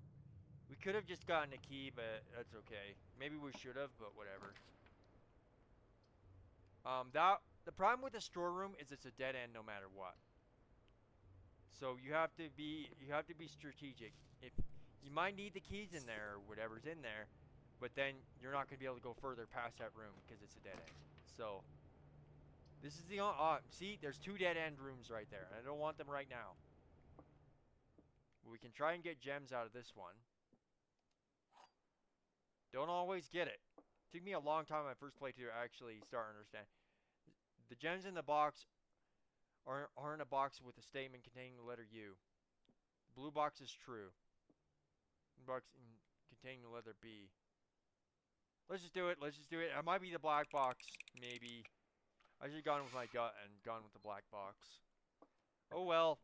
Speaker 2: We could have just gotten a key, but that's okay. Maybe we should have, but whatever. The problem with the storeroom is it's a dead end no matter what. So you have to be strategic. If you might need the keys in there or whatever's in there, but then you're not going to be able to go further past that room because it's a dead end. So this is the see, there's 2 dead end rooms right there, and I don't want them right now. But we can try and get gems out of this one. Don't always get it. Took me a long time my first playthrough to actually start to understand. The gems in the box are in a box with a statement containing the letter U. The blue box is true. The box containing the letter B. Let's just do it. Let's just do it. It might be the black box, maybe. I should have gone with my gut and gone with the black box. Oh well.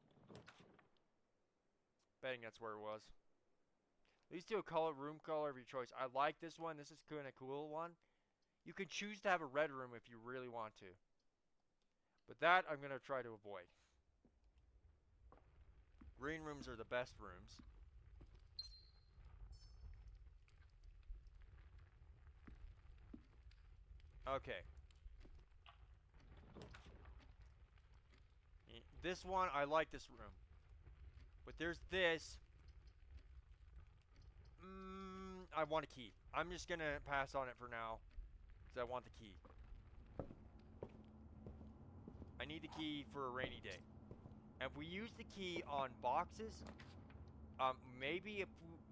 Speaker 2: Betting that's where it was. These two room color of your choice. I like this one. This is kind of cool one. You can choose to have a red room if you really want to. But that I'm going to try to avoid. Green rooms are the best rooms. Okay. This one, I like this room. But there's this. I want a key. I'm just going to pass on it for now. Because I want the key. I need the key for a rainy day. And if we use the key on boxes, maybe if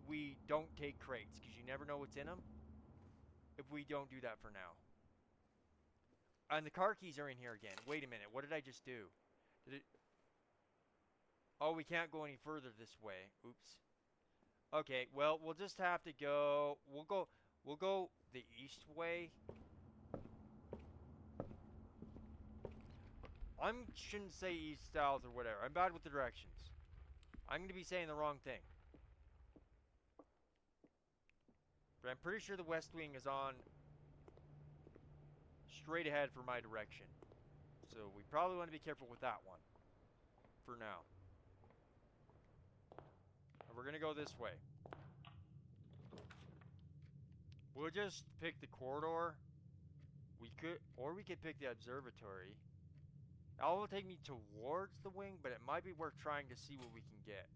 Speaker 2: we don't take crates, because you never know what's in them. If we don't do that for now. And the car keys are in here again. Wait a minute. What did I just do? Oh, we can't go any further this way. Oops. Okay, well, we'll just have to go. We'll go the east way. I shouldn't say east, south, or whatever. I'm bad with the directions. I'm going to be saying the wrong thing. But I'm pretty sure the west wing is on straight ahead for my direction. So we probably want to be careful with that one. For now. And we're going to go this way. We'll just pick the corridor. We could pick the observatory. That will take me towards the wing, but it might be worth trying to see what we can get.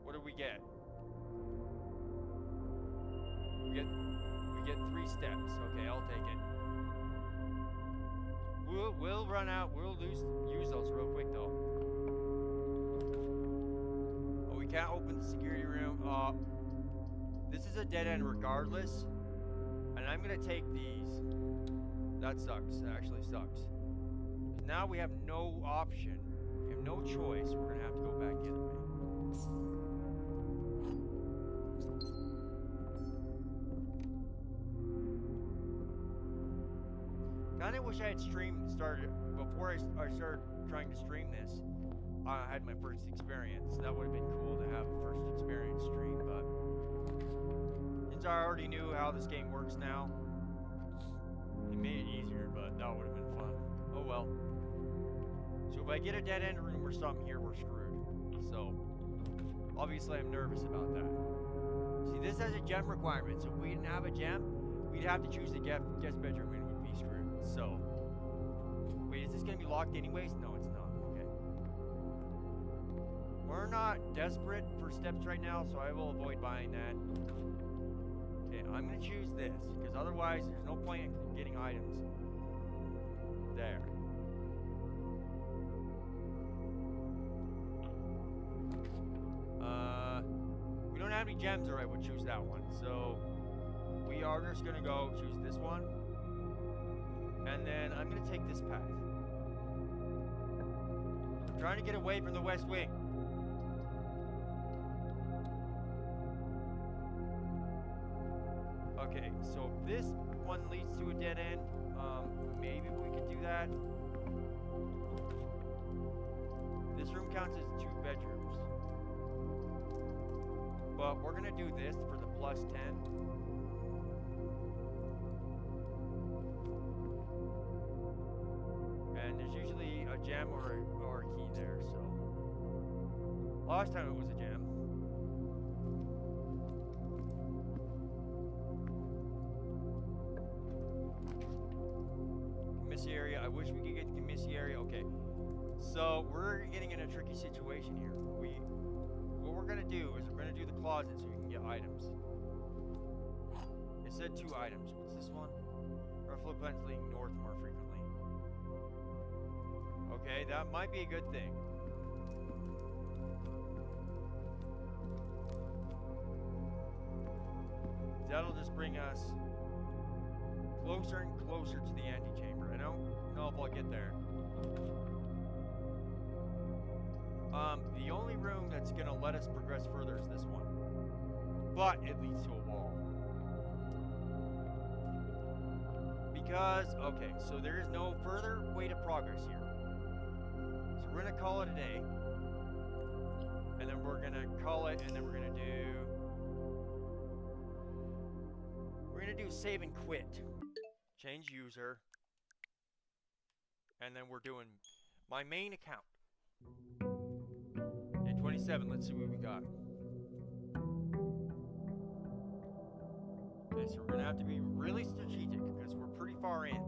Speaker 2: What do we get? We get 3 steps. Okay, I'll take it. We'll run out. We'll use those real quick though. Oh, we can't open the security room. This is a dead end regardless. And I'm gonna take these. That sucks. That actually sucks. Now we have no option. We have no choice. We're gonna have to go back the other way. Kinda wish I had started before I started trying to stream this. I had my first experience. That would have been cool to have a first experience stream, but since I already knew how this game works now, it made it easier, but that would have been fun. Oh well. So if I get a dead end room or something here, we're screwed. So obviously I'm nervous about that. See, this has a gem requirement, so if we didn't have a gem, we'd have to choose the guest bedroom and we'd be screwed. So, wait, is this going to be locked anyways? No, it's not. Okay. We're not desperate for steps right now, so I will avoid buying that. Okay, I'm going to choose this, because otherwise there's no point in getting items there. have any gems, or I would choose that one. So we are just gonna go choose this one, and then I'm gonna take this path. I'm trying to get away from the West Wing. Okay, so this one leads to a dead end. Maybe we could do that. This room counts as 2 bedrooms. But we're gonna do this for the plus 10. And there's usually a gem or a key there, so. Last time it was a gem. Area. I wish we could get the commissary. Okay, so we're getting in a tricky situation here. What we're gonna do is we're gonna do the closet so we can get items. It said 2 items. What's this one? Ruffalo plants leading north more frequently. Okay, that might be a good thing. That'll just bring us closer and closer to the antechamber. I don't know if I'll get there. The only room that's gonna let us progress further is this one. But it leads to a wall. Because, okay, so there is no further way to progress here. So we're gonna call it a day. And then we're gonna call it, and then we're gonna do save and quit. Change user. And then we're doing my main account. Okay, 27. Let's see what we got. Okay, so we're going to have to be really strategic because we're pretty far in.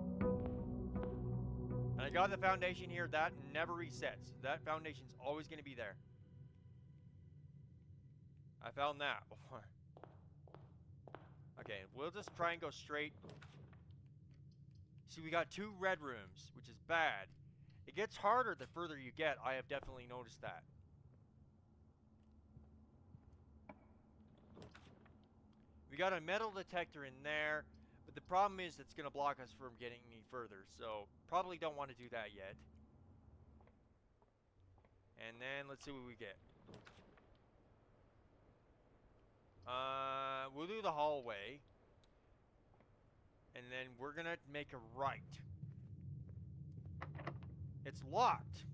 Speaker 2: And I got the foundation here. That never resets. That foundation's always going to be there. I found that before. Okay, we'll just try and go straight. See, we got 2 red rooms, which is bad. It gets harder the further you get. I have definitely noticed that. We got a metal detector in there, but the problem is it's going to block us from getting any further, so probably don't want to do that yet. And then let's see what we get. We'll do the hallway. And then we're gonna make a right. It's locked.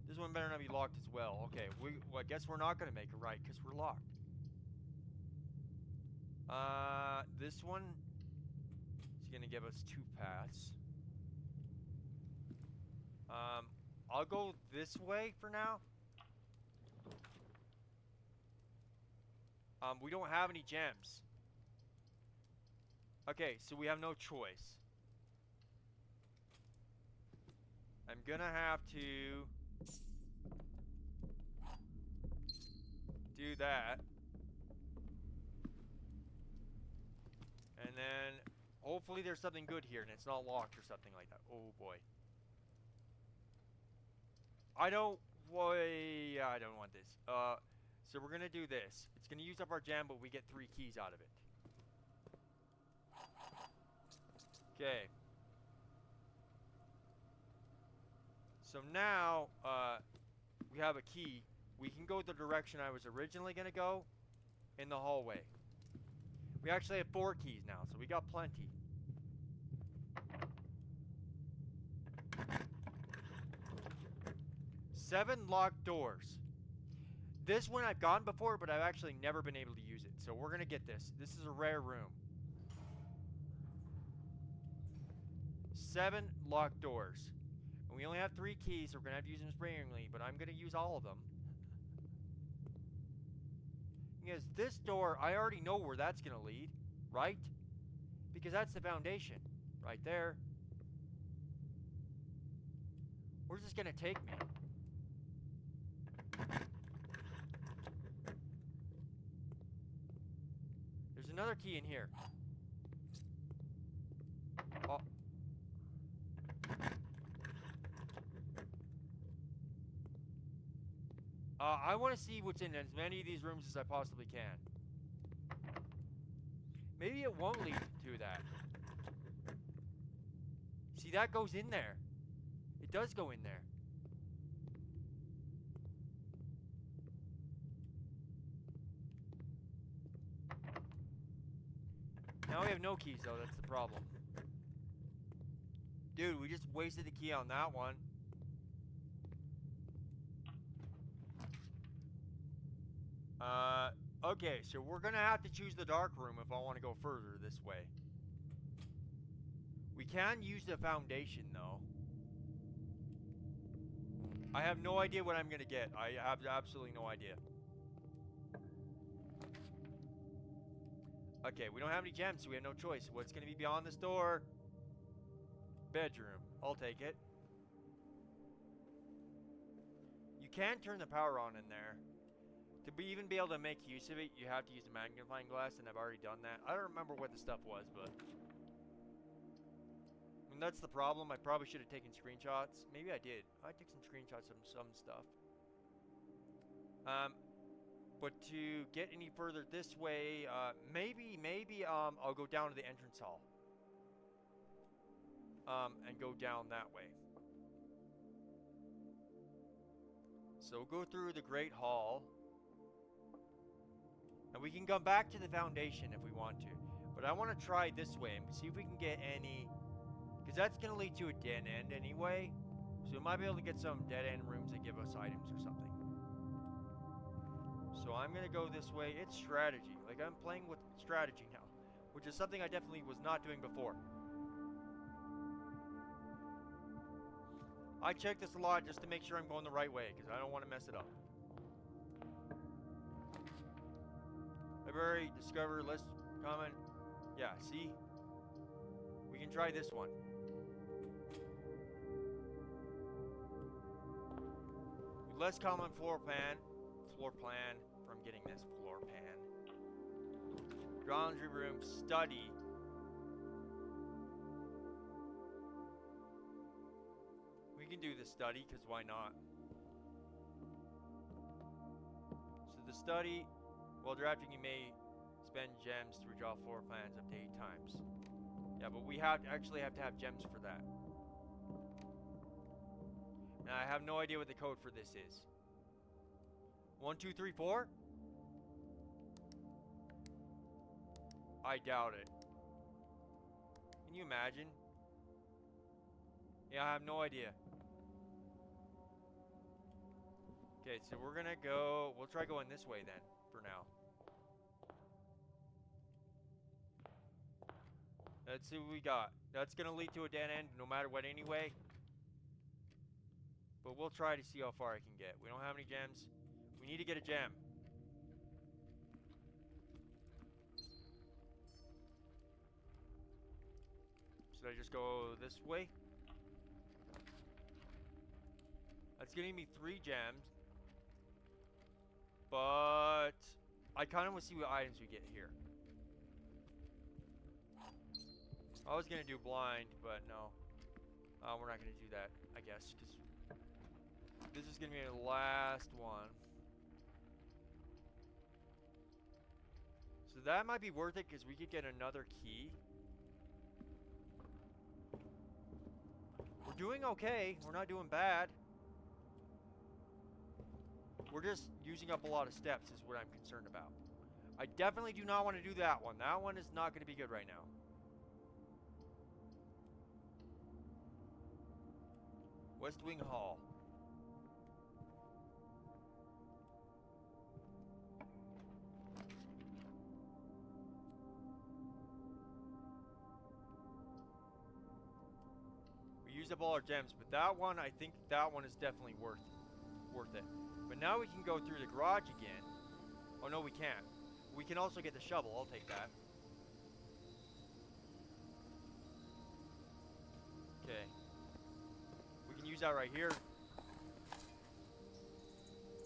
Speaker 2: This one better not be locked as well. Okay, well, I guess we're not gonna make a right because we're locked. This one is gonna give us 2 paths. I'll go this way for now. We don't have any gems. Okay, so we have no choice. I'm gonna have to do that. And then hopefully there's something good here and it's not locked or something like that. Oh boy. I don't want this. So we're gonna do this. It's gonna use up our gem, but we get 3 keys out of it. Okay. So now, we have a key. We can go the direction I was originally gonna go in the hallway. We actually have 4 keys now, so we got plenty. Seven locked doors. This one I've gone before, but I've actually never been able to use it. So we're gonna get this. This is a rare room. 7 locked doors. And we only have 3 keys, so we're gonna have to use them sparingly, but I'm gonna use all of them. Because this door, I already know where that's gonna lead, right? Because that's the foundation, right there. Where's this gonna take me? There's another key in here. Oh. I want to see what's in as many of these rooms as I possibly can. Maybe it won't lead to that. See, that goes in there. It does go in there. Now we have no keys, though. That's the problem. Dude, we just wasted the key on that one. Okay, so we're gonna have to choose the dark room if I want to go further this way. We can use the foundation, though. I have no idea what I'm gonna get. I have absolutely no idea. Okay, we don't have any gems, so we have no choice. What's gonna be beyond this door? Bedroom. I'll take it. You can turn the power on in there. To even be able to make use of it, you have to use a magnifying glass, and I've already done that. I don't remember what the stuff was, but... I mean, that's the problem. I probably should have taken screenshots. Maybe I did. I took some screenshots of some stuff. But to get any further this way, maybe, I'll go down to the entrance hall. And go down that way. So we'll go through the Great Hall. And we can come back to the foundation if we want to. But I want to try this way and see if we can get any... Because that's going to lead to a dead end anyway. So we might be able to get some dead end rooms that give us items or something. So I'm going to go this way. It's strategy. Like, I'm playing with strategy now. Which is something I definitely was not doing before. I check this a lot just to make sure I'm going the right way. Because I don't want to mess it up. Library, discover, list, comment. Yeah, see? We can try this one. Less common floor plan from getting this floor pan. Laundry room, study. We can do the study, because why not? So the study... While drafting, you may spend gems to redraw floor plans up to 8 times. Yeah, but we actually have to have gems for that. And I have no idea what the code for this is. 1, 2, 3, 4? I doubt it. Can you imagine? Yeah, I have no idea. Okay, so we're gonna go... We'll try going this way then, for now. Let's see what we got. That's gonna lead to a dead end no matter what anyway. But we'll try to see how far I can get. We don't have any gems. We need to get a gem. Should I just go this way? That's giving me 3 gems. But I kind of want to see what items we get here. I was going to do blind, but no. We're not going to do that, I guess, because this is going to be the last one. So that might be worth it, because we could get another key. We're doing okay. We're not doing bad. We're just using up a lot of steps is what I'm concerned about. I definitely do not want to do that one. That one is not going to be good right now. West Wing Hall. We used up all our gems, but that one, I think that one is definitely worth it. But now we can go through the garage again. Oh no, we can't. We can also get the shovel. I'll take that. Okay. We can use that right here.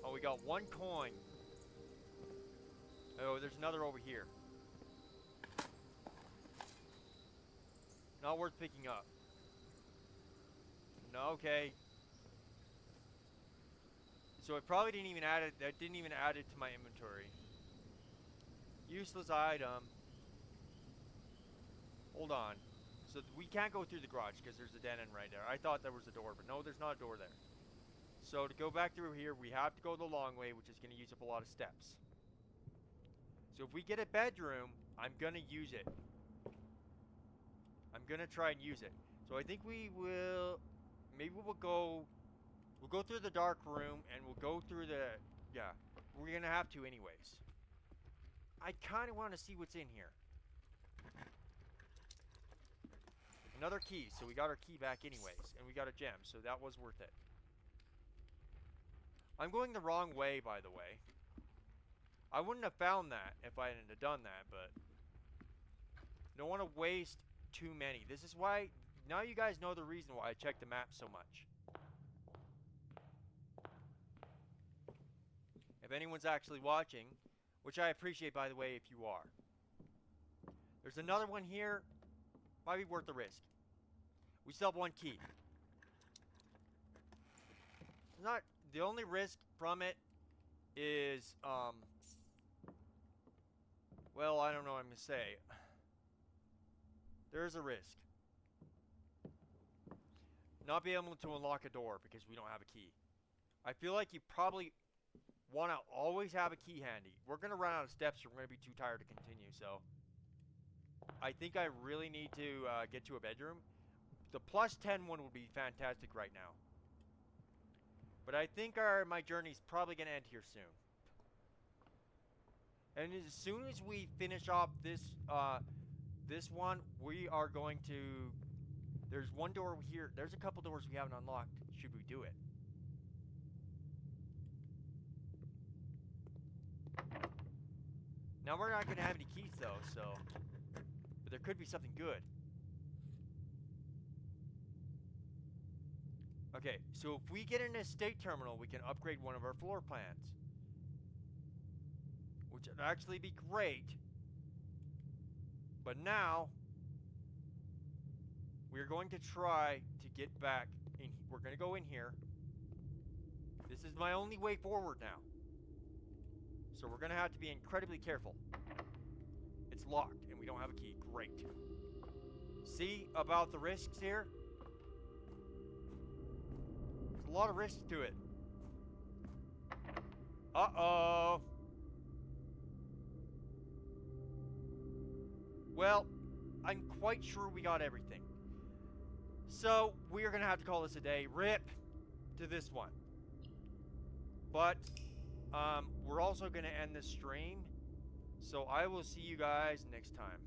Speaker 2: Oh, we got 1 coin. Oh, there's another over here. Not worth picking up. No, okay. So it probably didn't even add it. That didn't even add it to my inventory. Useless item. Hold on. So we can't go through the garage because there's a dead end right there. I thought there was a door, but no, there's not a door there. So to go back through here, we have to go the long way, which is going to use up a lot of steps. So if we get a bedroom, I'm going to use it. I'm going to try and use it. So I think we will, maybe we'll go through the dark room and we'll go through the, yeah, we're going to have to anyways. I kind of want to see what's in here. Another key, so we got our key back anyways, and we got a gem, so that was worth it. I'm going the wrong way, by the way. I wouldn't have found that if I hadn't have done that, but don't want to waste too many. This is why, now you guys know the reason why I check the map so much. If anyone's actually watching, which I appreciate, by the way, if you are. There's another one here. Might be worth the risk. We still have one key. It's not the only risk from it is well, I don't know what I'm gonna say. There's a risk. Not being able to unlock a door because we don't have a key. I feel like you probably want to always have a key handy. We're gonna run out of steps, or we're gonna be too tired to continue, so I think I really need to get to a bedroom. The plus 10 one would be fantastic right now. But I think my journey's probably going to end here soon. And as soon as we finish off this this one, we are going to... There's one door here. There's a couple doors we haven't unlocked. Should we do it? Now, we're not going to have any keys, though, so... But there could be something good. Okay, so if we get an estate terminal, we can upgrade one of our floor plans. Which would actually be great. But now, we're going to try to get back in. We're going to go in here. This is my only way forward now. So we're going to have to be incredibly careful. It's locked, and we don't have a key. Great. See about the risks here? There's a lot of risks to it. Uh-oh. Well, I'm quite sure we got everything. So, we are going to have to call this a day. RIP to this one. But, we're also going to end this stream. So, I will see you guys next time.